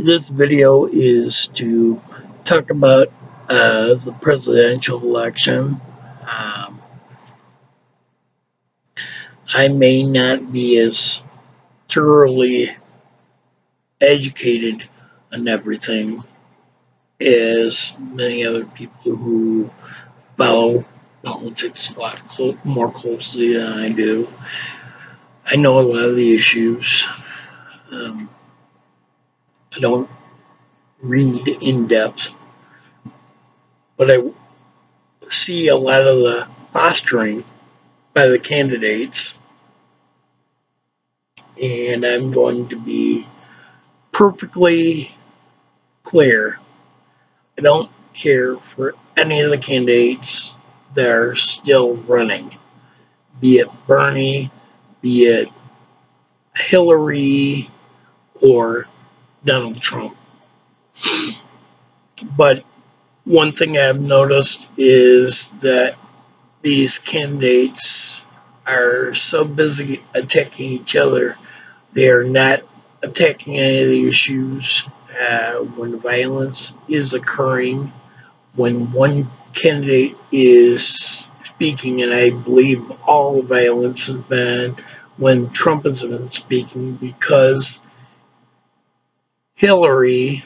This video is to talk about the presidential election. Um, I may not be as thoroughly educated on everything as many other people who follow politics a lot more closely than I do. I know a lot of the issues. Um, I don't read in depth, but I see a lot of the posturing by the candidates, and I'm going to be perfectly clear. I don't care for any of the candidates that are still running, be it Bernie, be it Hillary, or Donald Trump. But one thing I've noticed is that these candidates are so busy attacking each other, they are not attacking any of the issues when violence is occurring, when one candidate is speaking, and I believe all violence has been when Trump has been speaking, because Hillary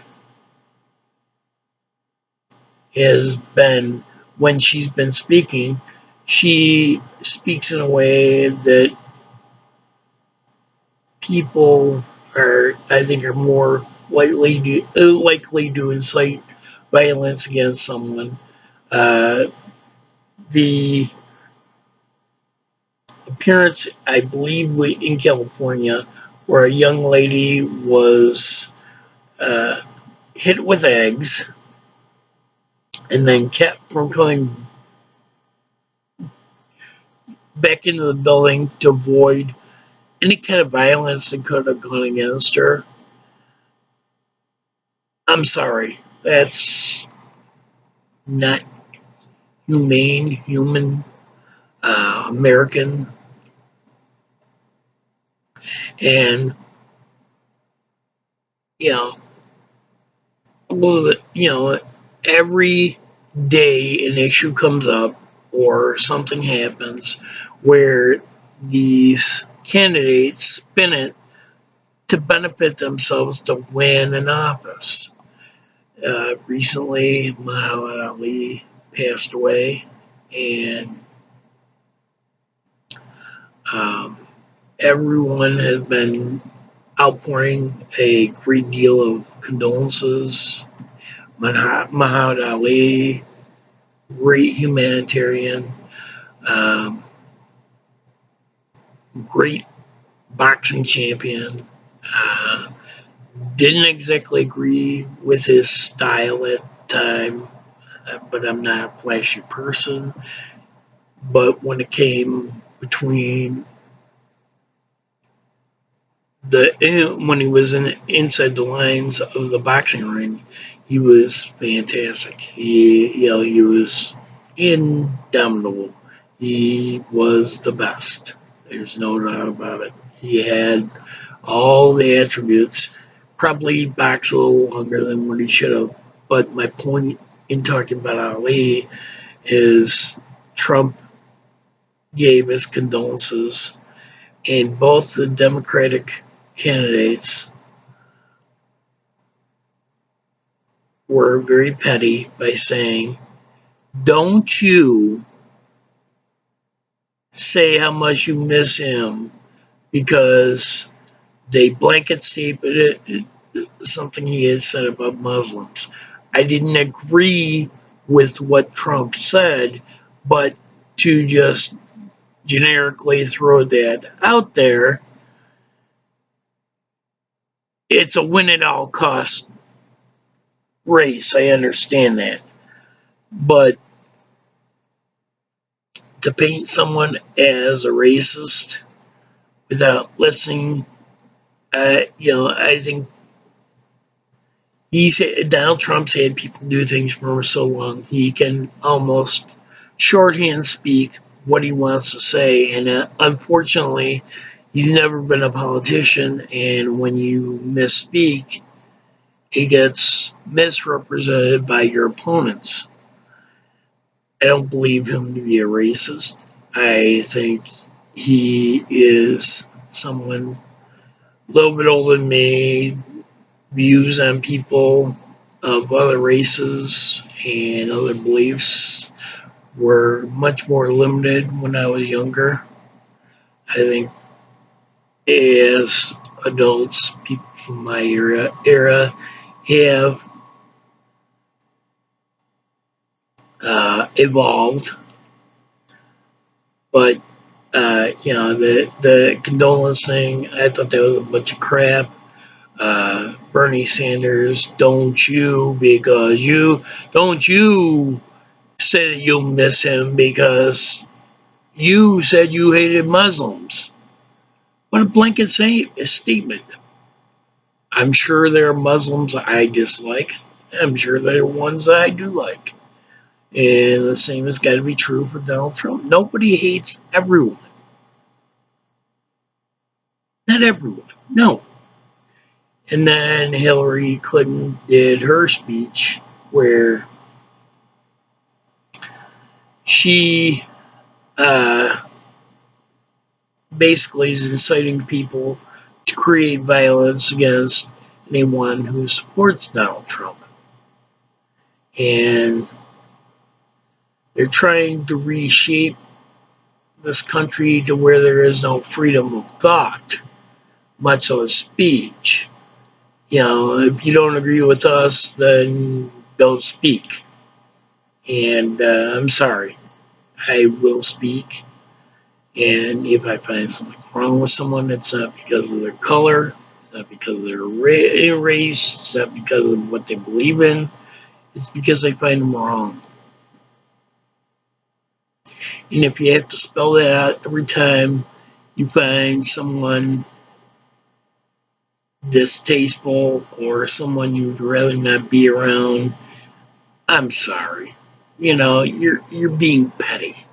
has been, when she's been speaking, she speaks in a way that people are, I think, are more likely to incite violence against someone. Uh, the appearance, I believe, in California, where a young lady was uh, hit with eggs and then kept from coming back into the building to avoid any kind of violence that could have gone against her. I'm sorry, that's not human, American, and you know, you know, every day an issue comes up or something happens where these candidates spin it to benefit themselves to win an office. Recently, Muhammad Ali passed away, and um, everyone has been outpouring a great deal of condolences. Muhammad Ali, great humanitarian, um, great boxing champion. Uh, didn't exactly agree with his style at the time, but I'm not a flashy person. But when it came between when he was inside the lines of the boxing ring, he was fantastic. He was indomitable. He was the best. There's no doubt about it. He had all the attributes. Probably boxed a little longer than what he should have. But my point in talking about Ali is Trump gave his condolences, and both the Democratic candidates were very petty by saying, "Don't you say how much you miss him," because they blanket stated something he had said about Muslims. I didn't agree with what Trump said, but to just generically throw that out there, it's a win at all costs race. I understand that. But to paint someone as a racist without listening, I think Donald Trump's had people do things for so long, he can almost shorthand speak what he wants to say. And unfortunately, He's never been a politician, and when you misspeak, he gets misrepresented by your opponents. I don't believe him to be a racist. I think he is someone a little bit older than me, views on people of other races and other beliefs were much more limited when I was younger. I think as adults, people from my era have evolved, but the condolence thing, I thought that was a bunch of crap. Bernie Sanders, don't you say that you'll miss him because you said you hated Muslims. What a blanket statement. I'm sure there are Muslims I dislike. I'm sure there are ones that I do like. And the same has got to be true for Donald Trump. Nobody hates everyone. Not everyone. No. And then Hillary Clinton did her speech where she basically is inciting people to create violence against anyone who supports Donald Trump. And they're trying to reshape this country to where there is no freedom of thought, much less speech. If you don't agree with us, then don't speak. And I'm sorry, I will speak. And if I find something wrong with someone, it's not because of their color, it's not because of their race, it's not because of what they believe in, it's because I find them wrong. And if you have to spell that out every time you find someone distasteful or someone you'd rather not be around, I'm sorry. You're being petty.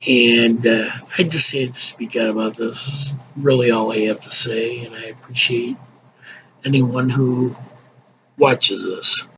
And I just had to speak out about this. This is really all I have to say, and I appreciate anyone who watches this.